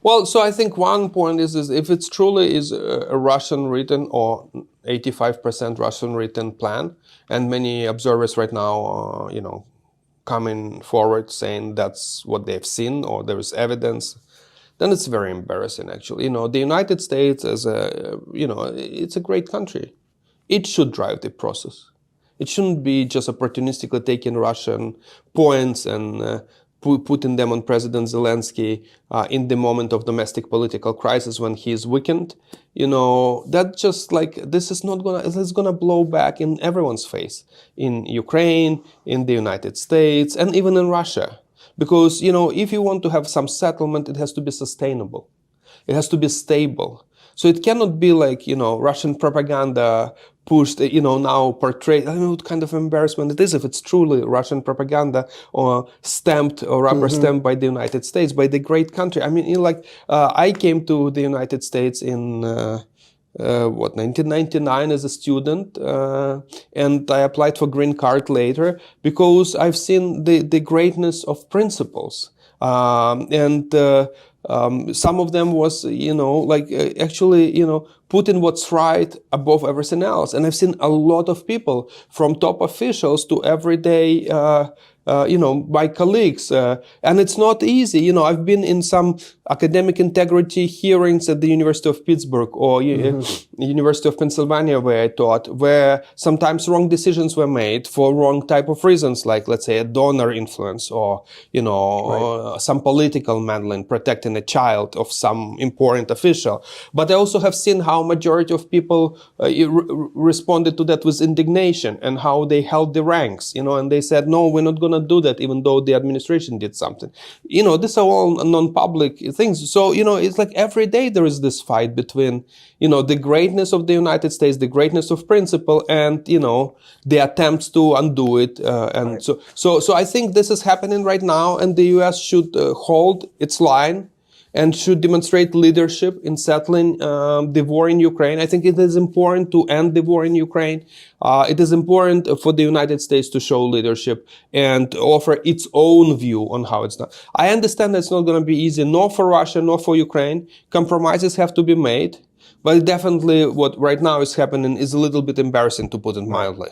Well, so I think one point is if it's truly is a Russian written or 85% Russian written plan, and many observers right now, coming forward saying that's what they've seen or there is evidence, then it's very embarrassing, actually. The United States it's a great country. It should drive the process. It shouldn't be just opportunistically taking Russian points and putting them on President Zelensky in the moment of domestic political crisis when he is weakened. That just this is gonna blow back in everyone's face, in Ukraine, in the United States, and even in Russia. Because, if you want to have some settlement, it has to be sustainable. It has to be stable. So it cannot be Russian propaganda pushed, now portrayed. I don't know what kind of embarrassment it is if it's truly Russian propaganda or stamped or rubber stamped by the United States, by the great country. I mean, I came to the United States in 1999 as a student, and I applied for green card later because I've seen the greatness of principles. Some of them was, putting what's right above everything else. And I've seen a lot of people, from top officials to everyday, my colleagues. And it's not easy. I've been in some academic integrity hearings at the University of Pittsburgh or University of Pennsylvania where I taught, where sometimes wrong decisions were made for wrong type of reasons, like, let's say, a donor influence or, some political meddling, protecting a child of some important official. But I also have seen how majority of people responded to that with indignation and how they held the ranks, and they said, no, we're not going to do that, even though the administration did something. These are all non-public things. So, it's like every day there is this fight between, the greatness of the United States, the greatness of principle, and, the attempts to undo it. And right. So I think this is happening right now, and the U.S. should hold its line and should demonstrate leadership in settling the war in Ukraine. I think it is important to end the war in Ukraine. It is important for the United States to show leadership and offer its own view on how it's done. I understand that it's not going to be easy, nor for Russia, nor for Ukraine. Compromises have to be made. But definitely what right now is happening is a little bit embarrassing, to put it mildly.